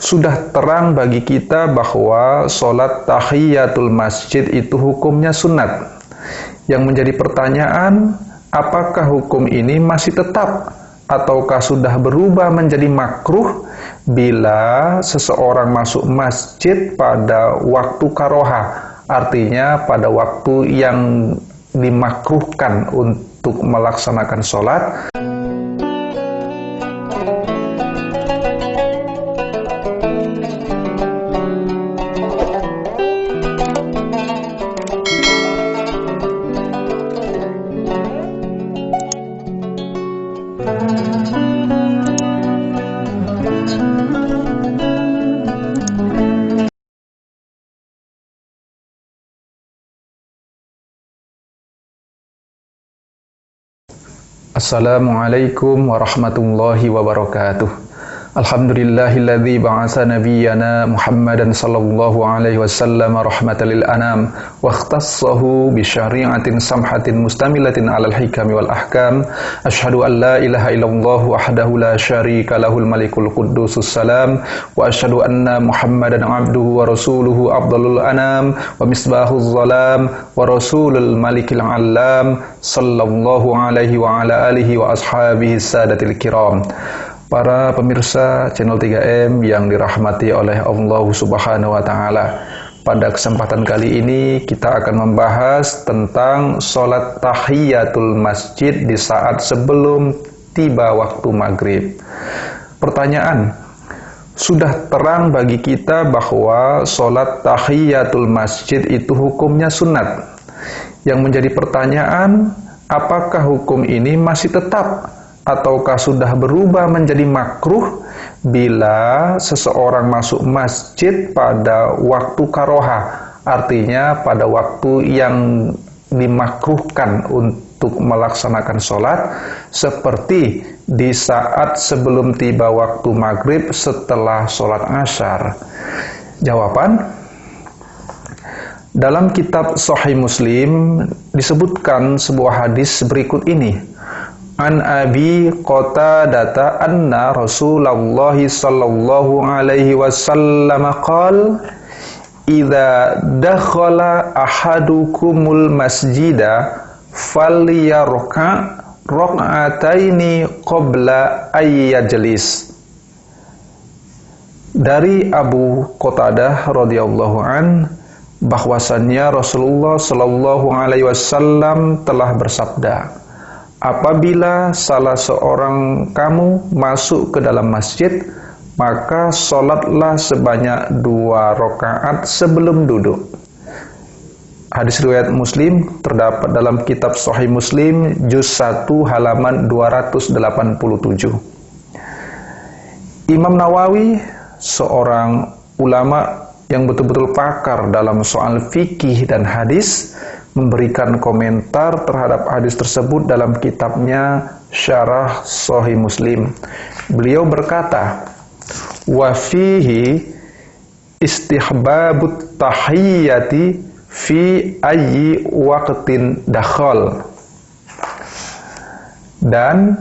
Sudah terang bagi kita bahwa sholat tahiyatul masjid itu hukumnya sunat. Yang menjadi pertanyaan, apakah hukum ini masih tetap ataukah sudah berubah menjadi makruh bila seseorang masuk masjid pada waktu karoha, artinya pada waktu yang dimakruhkan untuk melaksanakan sholat. Assalamualaikum warahmatullahi wabarakatuh. Alhamdulillahilladzi ba'atsa nabiyyana Muhammadan sallallahu alaihi wasallam rahmatan lil anam wa ikhtassahu bi syari'atin samhatin mustamilatin 'alal hikami wal ahkam. Asyhadu an la ilaha illallah wahdahu la syarika lahul malikul quddusus salam wa asyhadu anna Muhammadan 'abduhu wa rasuluhu afdalul anam wa misbahuz zalam wa rasulul malikil 'allam sallallahu alaihi wa ala alihi wa ashabihi sadatil kiram. Para pemirsa channel 3M yang dirahmati oleh Allah Subhanahu wa Ta'ala, pada kesempatan kali ini kita akan membahas tentang sholat tahiyatul masjid di saat sebelum tiba waktu maghrib. Pertanyaan, sudah terang bagi kita bahwa sholat tahiyatul masjid itu hukumnya sunat. Yang menjadi pertanyaan, apakah hukum ini masih tetap ataukah sudah berubah menjadi makruh bila seseorang masuk masjid pada waktu karoha, artinya pada waktu yang dimakruhkan untuk melaksanakan sholat, seperti di saat sebelum tiba waktu maghrib setelah sholat asyar. Jawaban, dalam kitab Sahih Muslim disebutkan sebuah hadis berikut ini. An Abi Qatadah anna Rasulullah sallallahu alaihi wasallam qala idza dakhala ahadukumul masjida falyarka rak'ataini qabla ayyajlis. Dari Abu Qatadah radhiyallahu an, bahwasannya Rasulullah sallallahu alaihi wasallam telah bersabda, apabila salah seorang kamu masuk ke dalam masjid, maka sholatlah sebanyak 2 rakaat sebelum duduk. Hadis riwayat Muslim terdapat dalam kitab Sahih Muslim juz 1 halaman 287. Imam Nawawi, seorang ulama yang betul-betul pakar dalam soal fikih dan hadis, memberikan komentar terhadap hadis tersebut dalam kitabnya Syarah Sahih Muslim. Beliau berkata, wa fihi istihbabut tahiyyati fi ayyi waqtin dakhal. Dan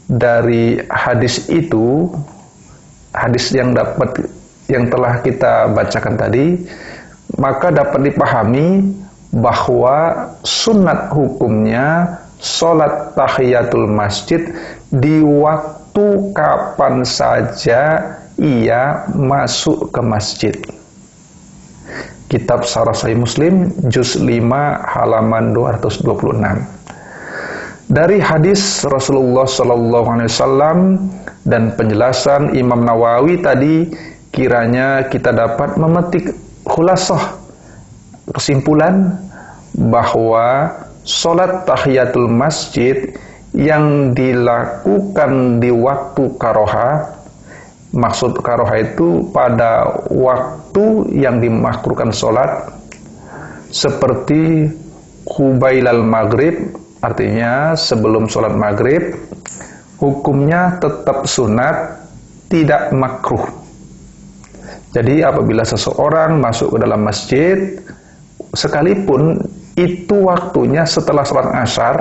dari hadis itu, hadis yang telah kita bacakan tadi, maka dapat dipahami bahwa sunat hukumnya sholat tahiyatul masjid di waktu kapan saja ia masuk ke masjid. Kitab Syarah Sahih Muslim juz 5 halaman 226. Dari hadis Rasulullah SAW dan penjelasan Imam Nawawi tadi, kiranya kita dapat memetik khulasah, kesimpulan bahwa sholat tahiyatul masjid yang dilakukan di waktu karoha, maksud karoha itu pada waktu yang dimakruhkan sholat, seperti qubailal maghrib, artinya sebelum sholat maghrib, hukumnya tetap sunat, tidak makruh. Jadi apabila seseorang masuk ke dalam masjid, sekalipun itu waktunya setelah sholat asyar,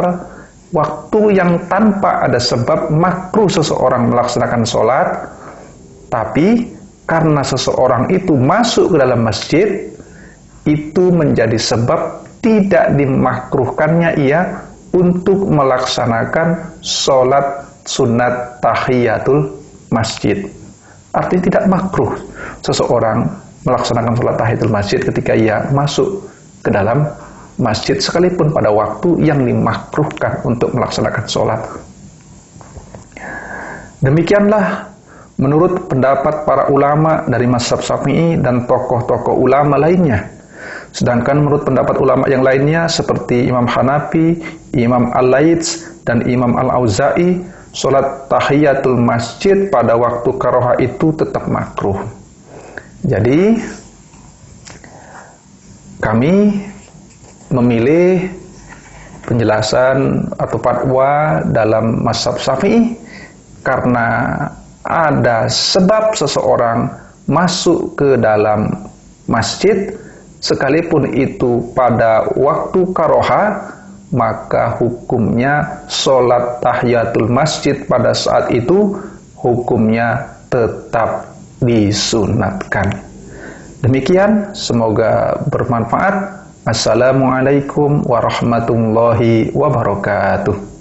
waktu yang tanpa ada sebab makruh seseorang melaksanakan sholat, tapi karena seseorang itu masuk ke dalam masjid, itu menjadi sebab tidak dimakruhkannya ia untuk melaksanakan sholat sunat tahiyatul masjid. Artinya tidak makruh seseorang melaksanakan sholat tahiyatul masjid ketika ia masuk ke dalam masjid, sekalipun pada waktu yang dimakruhkan untuk melaksanakan sholat. Demikianlah menurut pendapat para ulama dari mazhab Syafi'i dan tokoh-tokoh ulama lainnya. Sedangkan menurut pendapat ulama yang lainnya seperti Imam Hanafi, Imam Al-Laits, dan Imam Al-Auza'i, sholat tahiyatul masjid pada waktu karohah itu tetap makruh. Jadi kami memilih penjelasan atau fatwa dalam mazhab Syafi'i karena ada sebab seseorang masuk ke dalam masjid, sekalipun itu pada waktu karoha, maka hukumnya sholat tahiyatul masjid pada saat itu hukumnya tetap disunatkan. Demikian, semoga bermanfaat. Assalamualaikum warahmatullahi wabarakatuh.